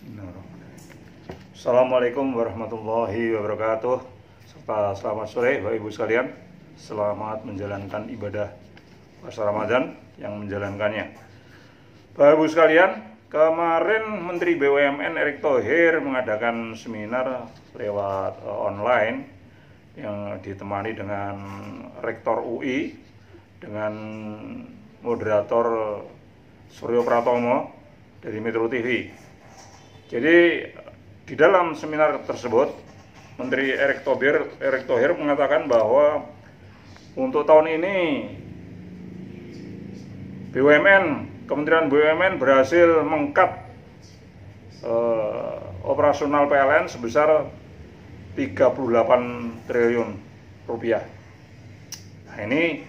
Bismillahirrahmanirrahim. Assalamualaikum warahmatullahi wabarakatuh. Serta selamat sore Bapak Ibu sekalian. Selamat menjalankan ibadah puasa Ramadan yang menjalankannya. Bapak Ibu sekalian, kemarin Menteri BUMN Erick Thohir mengadakan seminar lewat online yang ditemani dengan Rektor UI, dengan moderator Suryo Pratomo dari Metro TV. Jadi di dalam seminar tersebut Menteri Erick Thohir mengatakan bahwa untuk tahun ini Kementerian BUMN berhasil meng-cut operasional PLN sebesar 38 triliun rupiah. Nah, ini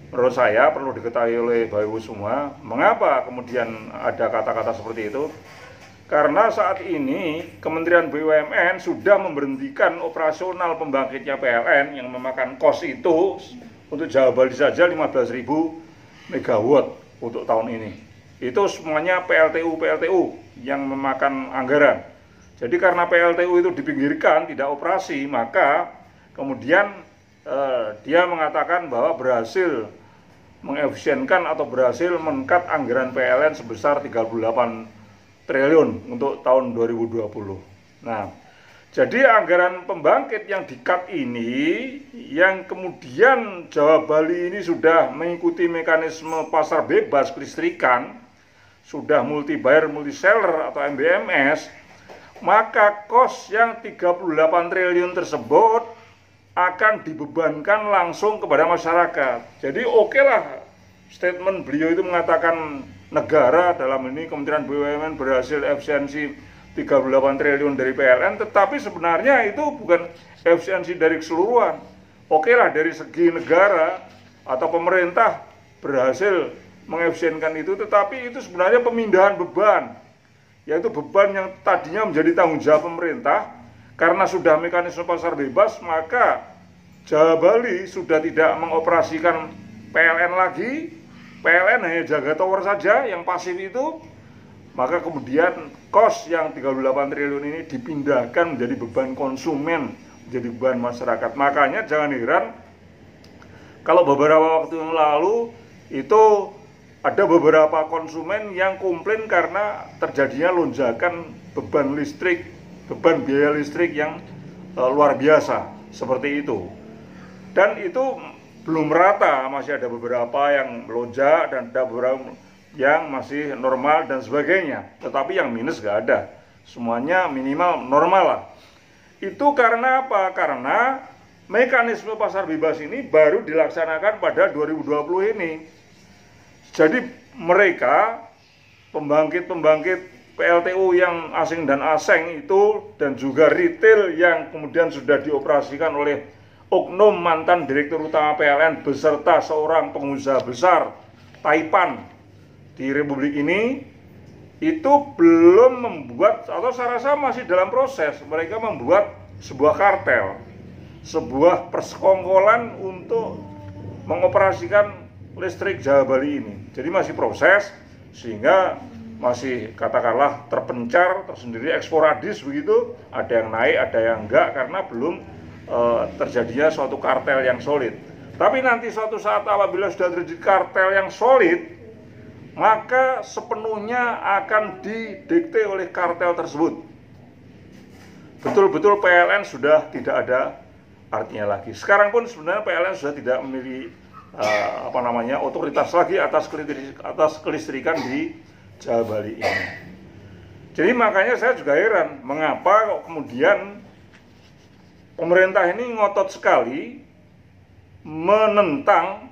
menurut saya perlu diketahui oleh Bapak Ibu semua. Mengapa kemudian ada kata-kata seperti itu? Karena saat ini Kementerian BUMN sudah memberhentikan operasional pembangkitnya PLN yang memakan kos itu untuk Jawa Bali saja 15.000 megawatt untuk tahun ini. Itu semuanya PLTU yang memakan anggaran. Jadi karena PLTU itu dipinggirkan, tidak operasi, maka kemudian dia mengatakan bahwa berhasil mengefisienkan atau berhasil men-cut anggaran PLN sebesar 38 triliun untuk tahun 2020. Nah, jadi anggaran pembangkit yang di-cut ini, yang kemudian Jawa Bali ini sudah mengikuti mekanisme pasar bebas kelistrikan, sudah multi buyer multi seller atau MBMS, maka kos yang 38 triliun tersebut akan dibebankan langsung kepada masyarakat. Jadi oke lah statement beliau itu mengatakan negara, dalam ini Kementerian BUMN berhasil efisiensi 38 triliun dari PLN, tetapi sebenarnya itu bukan efisiensi dari keseluruhan. Oke lah dari segi negara atau pemerintah berhasil mengefisienkan itu, tetapi itu sebenarnya pemindahan beban, yaitu beban yang tadinya menjadi tanggung jawab pemerintah. Karena sudah mekanisme pasar bebas, maka Jawa Bali sudah tidak mengoperasikan PLN lagi. PLN hanya jaga tower saja yang pasif itu. Maka kemudian kos yang 38 triliun ini dipindahkan menjadi beban konsumen, menjadi beban masyarakat. Makanya jangan heran kalau beberapa waktu yang lalu itu ada beberapa konsumen yang komplain karena terjadinya lonjakan beban listrik, beban biaya listrik yang luar biasa seperti itu. Dan itu belum merata, masih ada beberapa yang melonjak dan ada beberapa yang masih normal dan sebagainya. Tetapi yang minus nggak ada, semuanya minimal normal lah. Itu karena apa? Karena mekanisme pasar bebas ini baru dilaksanakan pada 2020 ini. Jadi mereka pembangkit PLTU yang asing dan asing itu, dan juga retail yang kemudian sudah dioperasikan oleh oknum mantan Direktur Utama PLN beserta seorang pengusaha besar Taipan di Republik ini, itu belum membuat, atau saya rasa masih dalam proses, mereka membuat sebuah kartel, sebuah persekongkolan untuk mengoperasikan listrik Jawa Bali ini. Jadi masih proses, sehingga masih katakanlah terpencar, tersendiri, eksporadis begitu, ada yang naik, ada yang enggak, karena belum terjadinya suatu kartel yang solid. Tapi nanti suatu saat apabila sudah terjadi kartel yang solid, maka sepenuhnya akan didikte oleh kartel tersebut. Betul-betul PLN sudah tidak ada artinya lagi. Sekarang pun sebenarnya PLN sudah tidak memiliki otoritas lagi atas kelistrikan di Jawa Bali ini. Jadi makanya saya juga heran mengapa kok kemudian pemerintah ini ngotot sekali menentang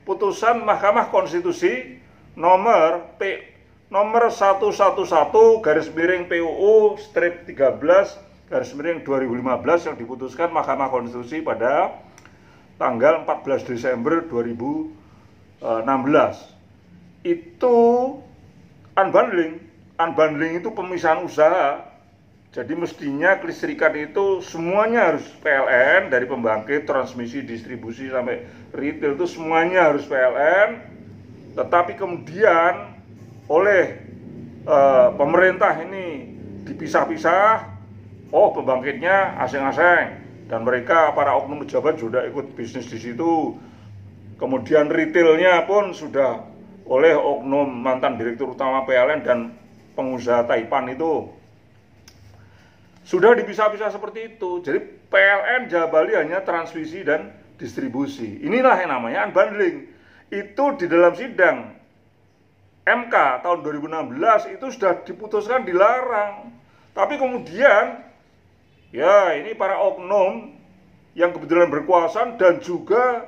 putusan Mahkamah Konstitusi nomor 111/PUU/13/2015 yang diputuskan Mahkamah Konstitusi pada tanggal 14 Desember 2016. Itu unbundling itu pemisahan usaha. Jadi mestinya kelistrikan itu semuanya harus PLN, dari pembangkit, transmisi, distribusi sampai retail itu semuanya harus PLN. Tetapi kemudian oleh pemerintah ini dipisah-pisah. Oh, pembangkitnya asing-asing dan mereka para oknum pejabat sudah ikut bisnis di situ. Kemudian retailnya pun sudah oleh oknum mantan direktur utama PLN dan pengusaha Taipan itu. Sudah dipisah-pisah seperti itu. Jadi PLN Jawa-Bali hanya transmisi dan distribusi. Inilah yang namanya unbundling. Itu di dalam sidang MK tahun 2016 itu sudah diputuskan dilarang. Tapi kemudian ya ini para oknum yang kebetulan berkuasa dan juga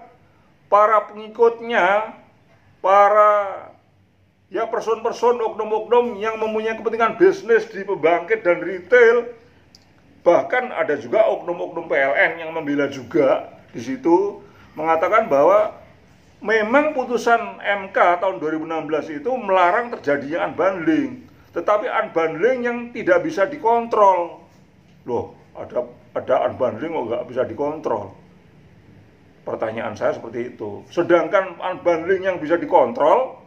para pengikutnya, para ya person-person oknum-oknum yang mempunyai kepentingan bisnis di pembangkit dan retail. Bahkan ada juga oknum-oknum PLN yang membela juga di situ, mengatakan bahwa memang putusan MK tahun 2016 itu melarang terjadinya unbundling, tetapi unbundling yang tidak bisa dikontrol. Loh, ada unbundling kok nggak bisa dikontrol? Pertanyaan saya seperti itu. Sedangkan unbundling yang bisa dikontrol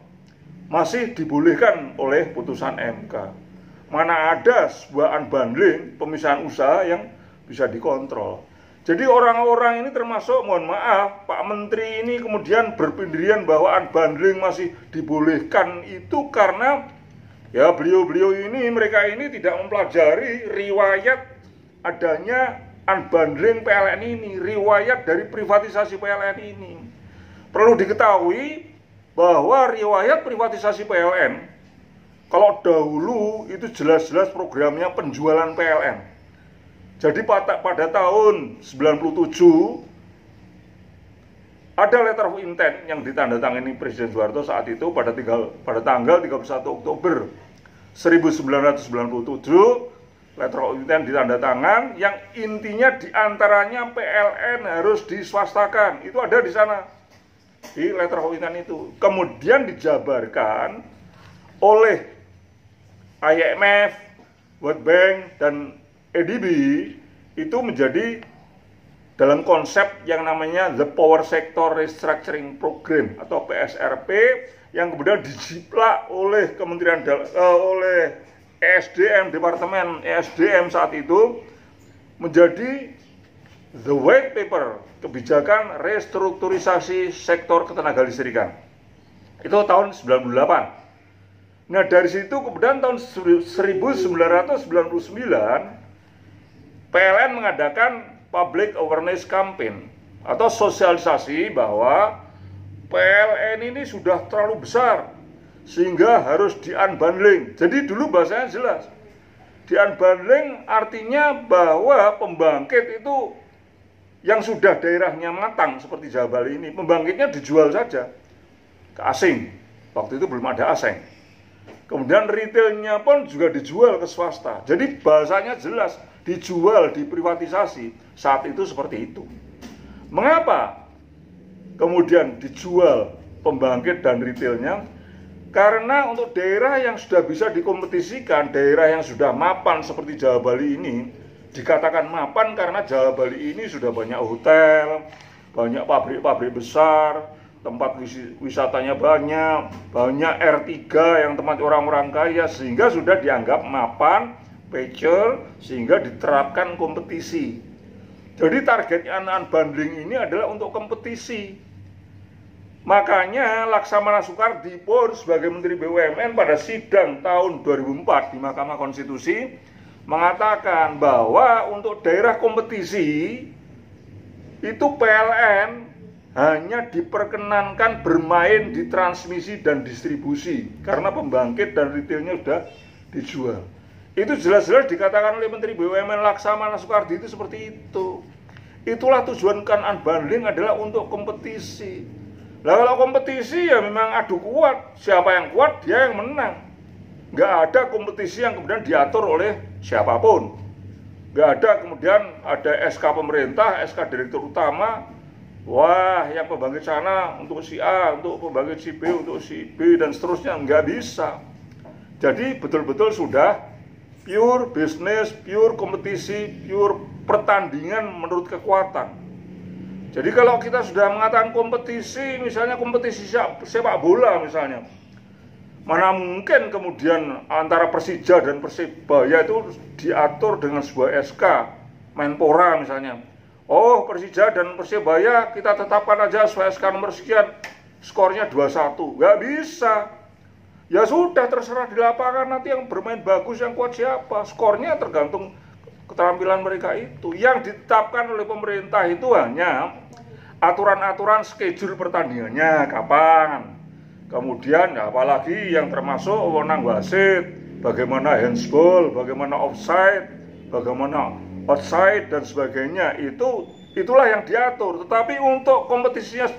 masih dibolehkan oleh putusan MK. Mana ada sebuah unbundling, pemisahan usaha yang bisa dikontrol. Jadi orang-orang ini termasuk, mohon maaf, Pak Menteri ini kemudian berpendirian bahwa unbundling masih dibolehkan itu karena ya beliau-beliau ini, mereka ini tidak mempelajari riwayat adanya unbundling PLN ini, riwayat dari privatisasi PLN ini. Perlu diketahui bahwa riwayat privatisasi PLN, kalau dahulu itu jelas-jelas programnya penjualan PLN. Jadi pada tahun 97 ada letter of intent yang ditandatangani Presiden Soeharto saat itu pada tanggal 31 Oktober 1997. Letter of intent ditandatangan yang intinya diantaranya PLN harus diswastakan. Itu ada di sana, di letter of intent itu. Kemudian dijabarkan oleh IMF, World Bank, dan EDB itu menjadi dalam konsep yang namanya The Power Sector Restructuring Program atau PSRP yang kemudian dijiplak oleh oleh ESDM, Departemen ESDM saat itu menjadi the white paper kebijakan restrukturisasi sektor ketenagalistrikan. Itu tahun 98. Nah, dari situ kemudian tahun 1999 PLN mengadakan Public Awareness Campaign atau sosialisasi bahwa PLN ini sudah terlalu besar sehingga harus di-unbundling. Jadi dulu bahasanya jelas. Di-unbundling artinya bahwa pembangkit itu yang sudah daerahnya matang seperti Jawa Bali ini, pembangkitnya dijual saja ke asing. Waktu itu belum ada asing. Kemudian retailnya pun juga dijual ke swasta. Jadi bahasanya jelas, dijual, diprivatisasi. Saat itu seperti itu. Mengapa kemudian dijual pembangkit dan retailnya? Karena untuk daerah yang sudah bisa dikompetisikan, daerah yang sudah mapan seperti Jawa Bali ini, dikatakan mapan karena Jawa Bali ini sudah banyak hotel, banyak pabrik-pabrik besar, tempat wisatanya banyak R3 yang tempat orang-orang kaya, sehingga sudah dianggap mapan, pacer, sehingga diterapkan kompetisi. Jadi targetnya unbundling ini adalah untuk kompetisi. Makanya Laksamana Soekardi pun sebagai Menteri BUMN pada sidang tahun 2004 di Mahkamah Konstitusi mengatakan bahwa untuk daerah kompetisi itu PLN hanya diperkenankan bermain di transmisi dan distribusi karena pembangkit dan retailnya sudah dijual. Itu jelas-jelas dikatakan oleh Menteri BUMN Laksamana Soekardi itu seperti itu. Itulah tujuan kan unbundling adalah untuk kompetisi. Nah, kalau kompetisi ya memang adu kuat, siapa yang kuat dia yang menang. Nggak ada kompetisi yang kemudian diatur oleh siapapun. Nggak ada kemudian ada SK pemerintah, SK direktur utama, wah yang pembangkit sana untuk si A, untuk pembangkit si B, untuk si B dan seterusnya. Nggak bisa. Jadi betul-betul sudah pure bisnis, pure kompetisi, pure pertandingan menurut kekuatan. Jadi kalau kita sudah mengatakan kompetisi, misalnya kompetisi sepak bola misalnya, Mana mungkin kemudian antara Persija dan Persebaya itu diatur dengan sebuah SK Menpora misalnya. Oh, Persija dan Persebaya kita tetapkan aja sesuai SK nomor sekian, skornya 2-1. Nggak bisa. Ya sudah, terserah di lapangan nanti yang bermain bagus, yang kuat siapa. Skornya tergantung keterampilan mereka itu. Yang ditetapkan oleh pemerintah itu hanya aturan-aturan schedule pertandingannya, kapan. Kemudian apalagi yang termasuk wewenang wasit, bagaimana handsball, bagaimana offside, bagaimana outside dan sebagainya. Itulah yang diatur. Tetapi untuk kompetisinya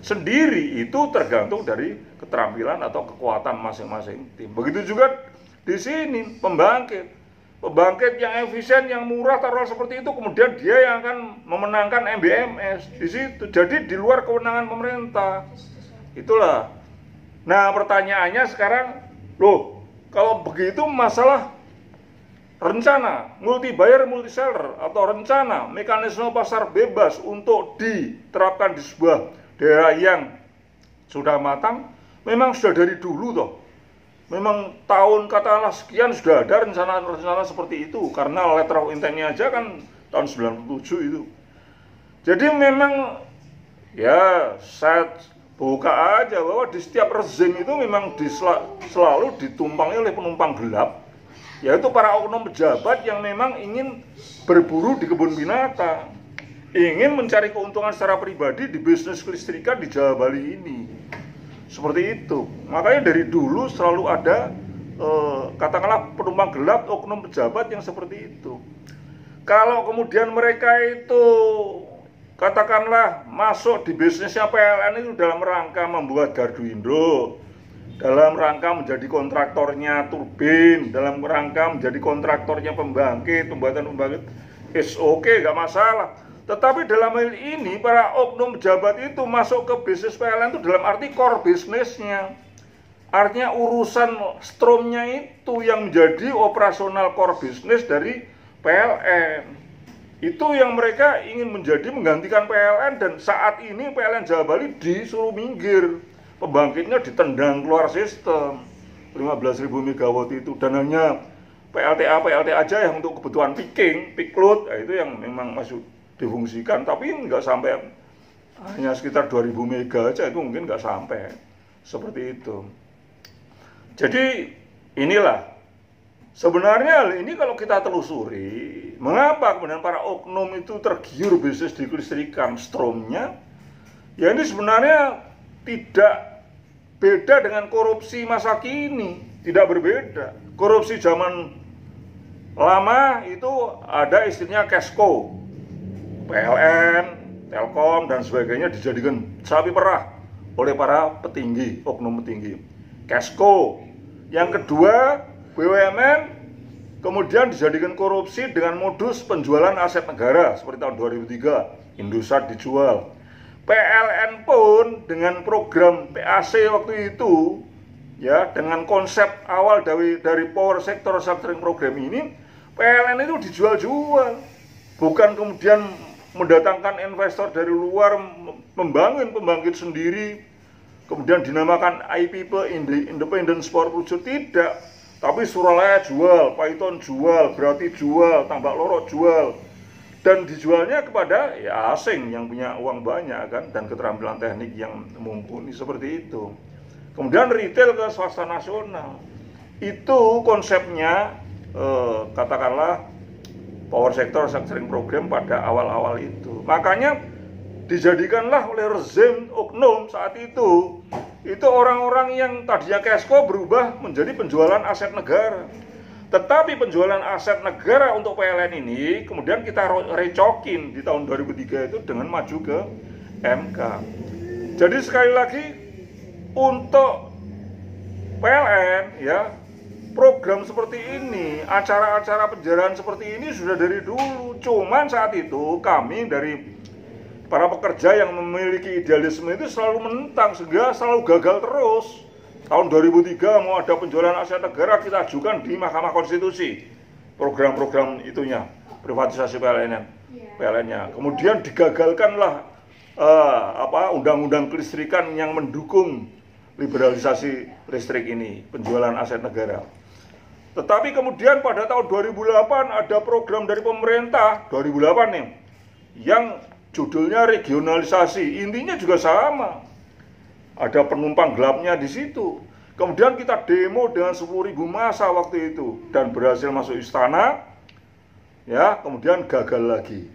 sendiri itu tergantung dari keterampilan atau kekuatan masing-masing tim. Begitu juga di sini pembangkit yang efisien, yang murah, taruh seperti itu, kemudian dia yang akan memenangkan MBMS di situ. Jadi di luar kewenangan pemerintah. Itulah. Nah, pertanyaannya sekarang, loh, kalau begitu masalah rencana multi buyer multi seller atau rencana mekanisme pasar bebas untuk diterapkan di sebuah daerah yang sudah matang, memang sudah dari dulu toh. Memang tahun katakanlah sekian sudah ada rencana-rencana seperti itu, karena letter of intent-nya aja kan tahun 97 itu. Jadi memang ya saya buka aja bahwa di setiap rezim itu memang selalu ditumpangi oleh penumpang gelap, yaitu para oknum pejabat yang memang ingin berburu di kebun binatang, ingin mencari keuntungan secara pribadi di bisnis kelistrikan di Jawa Bali ini. Seperti itu. Makanya dari dulu selalu ada katakanlah penumpang gelap, oknum pejabat yang seperti itu. Kalau kemudian mereka itu katakanlah masuk di bisnisnya PLN itu dalam rangka membuat gardu induk, dalam rangka menjadi kontraktornya turbin, dalam rangka menjadi kontraktornya pembangkit, pembuatan pembangkit, it's okay, gak masalah. Tetapi dalam hal ini para oknum pejabat itu masuk ke bisnis PLN itu dalam arti core bisnisnya. Artinya urusan stromnya itu yang menjadi operasional core bisnis dari PLN. Itu yang mereka ingin menggantikan PLN, dan saat ini PLN Jawa Bali disuruh minggir. Pembangkitnya ditendang keluar sistem 15.000 megawatt itu, dan hanya PLTA aja yang untuk kebutuhan peak load, itu yang memang masuk difungsikan, tapi nggak sampai, hanya sekitar 2000 mega aja, itu mungkin nggak sampai seperti itu. Jadi inilah sebenarnya ini kalau kita telusuri, mengapa kemudian para oknum itu tergiur bisnis di kelistrikan stromnya, ya ini sebenarnya tidak beda dengan korupsi masa kini, tidak berbeda. Korupsi zaman lama itu ada istilahnya Kesko, PLN, Telkom, dan sebagainya dijadikan sapi perah oleh para petinggi, oknum petinggi. Kesko. Yang kedua, BUMN kemudian dijadikan korupsi dengan modus penjualan aset negara seperti tahun 2003, Indosat dijual. PLN pun dengan program PAC waktu itu, ya, dengan konsep awal dari Power Sector Structuring Program ini, PLN itu dijual-jual, bukan kemudian mendatangkan investor dari luar, membangun pembangkit sendiri, kemudian dinamakan IPP, Independent Power Producer, tidak. Tapi Suralaya jual, Python jual, Berarti jual, Tambak Loro jual, dan dijualnya kepada ya asing yang punya uang banyak kan, dan keterampilan teknik yang mumpuni seperti itu. Kemudian retail ke swasta nasional, itu konsepnya katakanlah Power Sector Structuring Program pada awal-awal itu. Makanya dijadikanlah oleh rezim oknum saat itu orang-orang yang tadinya Kesko berubah menjadi penjualan aset negara. Tetapi penjualan aset negara untuk PLN ini kemudian kita recokin di tahun 2003 itu dengan maju ke MK. Jadi sekali lagi, untuk PLN ya, program seperti ini, acara-acara penjarahan seperti ini sudah dari dulu. Cuman saat itu kami dari para pekerja yang memiliki idealisme itu selalu menentang, sehingga selalu gagal terus. Tahun 2003 mau ada penjualan aset negara, kita ajukan di Mahkamah Konstitusi program-program itunya, privatisasi PLN-nya. Kemudian digagalkanlah undang-undang kelistrikan yang mendukung liberalisasi listrik ini, penjualan aset negara. Tetapi kemudian pada tahun 2008 ada program dari pemerintah, 2008 nih, yang judulnya regionalisasi, intinya juga sama. Ada penumpang gelapnya di situ. Kemudian kita demo dengan 10.000 massa waktu itu dan berhasil masuk istana. Ya, kemudian gagal lagi.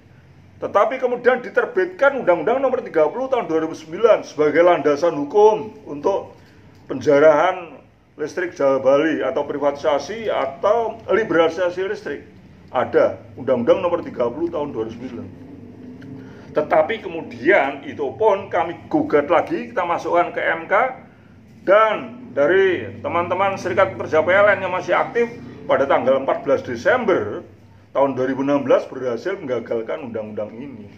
Tetapi kemudian diterbitkan Undang-Undang Nomor 30 tahun 2009 sebagai landasan hukum untuk penjarahan listrik Jawa Bali atau privatisasi atau liberalisasi listrik. Ada Undang-Undang Nomor 30 tahun 2009. Tetapi kemudian itu pun kami gugat lagi, kita masukkan ke MK, dan dari teman-teman Serikat Pekerja PLN yang masih aktif pada tanggal 14 Desember tahun 2016 berhasil menggagalkan undang-undang ini.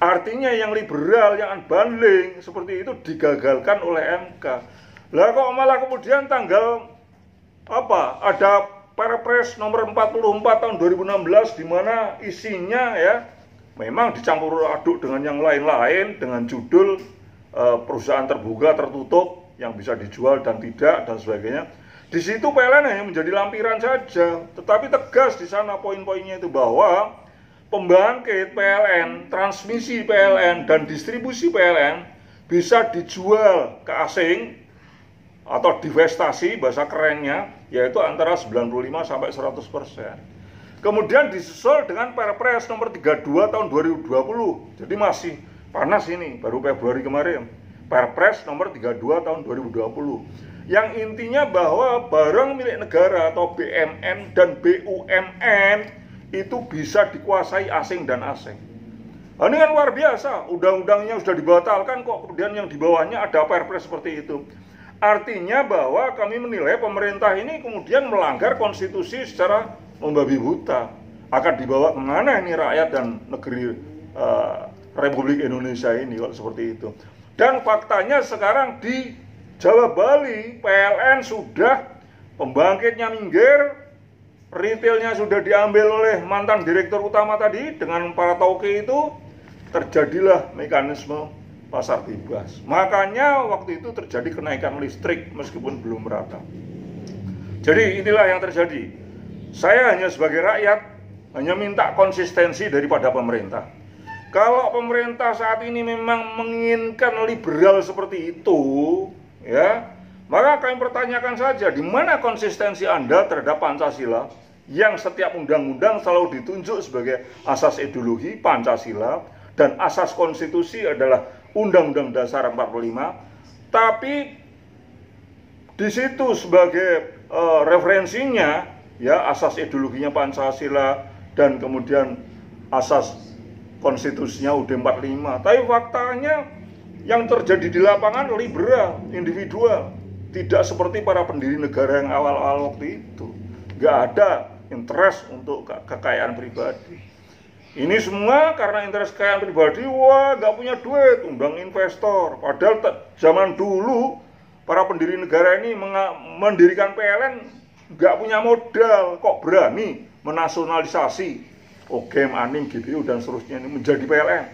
Artinya yang liberal, yang unbundling seperti itu digagalkan oleh MK. Lah kok malah kemudian tanggal ada Perpres nomor 44 tahun 2016 di mana isinya ya memang dicampur aduk dengan yang lain-lain dengan judul perusahaan terbuka tertutup yang bisa dijual dan tidak dan sebagainya. Di situ PLN hanya menjadi lampiran saja, tetapi tegas di sana poin-poinnya itu bahwa pembangkit PLN, transmisi PLN dan distribusi PLN bisa dijual ke asing atau divestasi bahasa kerennya, yaitu antara 95 sampai 100%. Kemudian disusul dengan Perpres nomor 32 tahun 2020. Jadi masih panas ini, baru Februari kemarin. Perpres nomor 32 tahun 2020. Yang intinya bahwa barang milik negara atau BMN dan BUMN itu bisa dikuasai asing dan asing. Nah, ini kan luar biasa, undang-undangnya sudah dibatalkan kok kemudian yang di bawahnya ada Perpres seperti itu. Artinya bahwa kami menilai pemerintah ini kemudian melanggar konstitusi secara membabi buta. Akan dibawa kemana ini rakyat dan negeri Republik Indonesia ini kalau seperti itu. Dan faktanya sekarang di Jawa Bali, PLN sudah pembangkitnya minggir, retailnya sudah diambil oleh mantan direktur utama tadi dengan para tauke itu, terjadilah mekanisme pasar bebas. Makanya waktu itu terjadi kenaikan listrik meskipun belum merata. Jadi inilah yang terjadi. Saya hanya sebagai rakyat hanya minta konsistensi daripada pemerintah. Kalau pemerintah saat ini memang menginginkan liberal seperti itu, ya, maka kami pertanyakan saja di mana konsistensi Anda terhadap Pancasila yang setiap undang-undang selalu ditunjuk sebagai asas ideologi Pancasila dan asas konstitusi adalah Undang-Undang Dasar 45, tapi di situ sebagai referensinya ya asas ideologinya Pancasila dan kemudian asas konstitusinya UUD 45. Tapi faktanya yang terjadi di lapangan liberal, individual, tidak seperti para pendiri negara yang awal-awal waktu itu. Nggak ada interest untuk kekayaan pribadi. Ini semua karena interest kekayaan pribadi, wah nggak punya duit, undang investor. Padahal zaman dulu para pendiri negara ini mendirikan PLN nggak punya modal, kok berani menasionalisasi OGM, ANIM, GBU dan seterusnya ini menjadi PLN.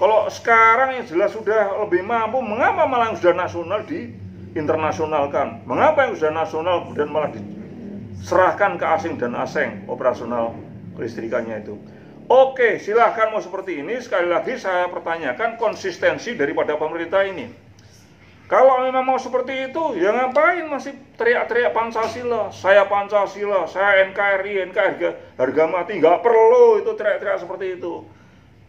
Kalau sekarang yang jelas sudah lebih mampu, mengapa malah yang sudah nasional diinternasionalkan? Mengapa yang sudah nasional kemudian malah diserahkan ke asing dan asing operasional kelistrikannya itu? Oke, silahkan mau seperti ini. Sekali lagi saya pertanyakan konsistensi daripada pemerintah ini. Kalau memang mau seperti itu, ya ngapain masih teriak-teriak Pancasila, saya NKRI, harga mati, nggak perlu itu teriak-teriak seperti itu.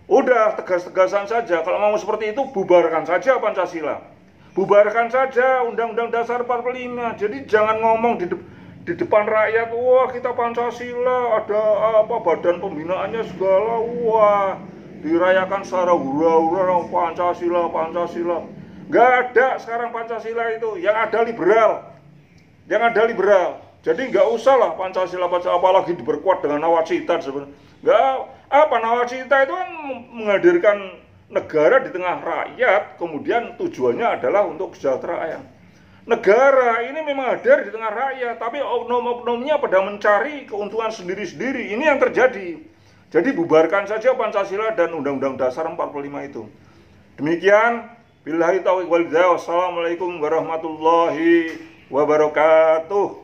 Udah tegas-tegasan saja, kalau mau seperti itu bubarkan saja Pancasila. Bubarkan saja Undang-Undang Dasar 45, jadi jangan ngomong di depan rakyat, wah kita Pancasila, ada badan pembinaannya segala, wah dirayakan secara hura-hura Pancasila. Nggak ada sekarang Pancasila itu, yang ada liberal. Jadi nggak usah lah Pancasila, apalagi diperkuat dengan nawacita sebenarnya. Nawacita itu kan menghadirkan negara di tengah rakyat, kemudian tujuannya adalah untuk kesejahteraan. Negara ini memang hadir di tengah rakyat, tapi oknum-oknumnya pada mencari keuntungan sendiri-sendiri. Ini yang terjadi. Jadi bubarkan saja Pancasila dan Undang-Undang Dasar 45 itu. Demikian. Billahi taufiq wal hidayah. Wassalamualaikum warahmatullahi wabarakatuh.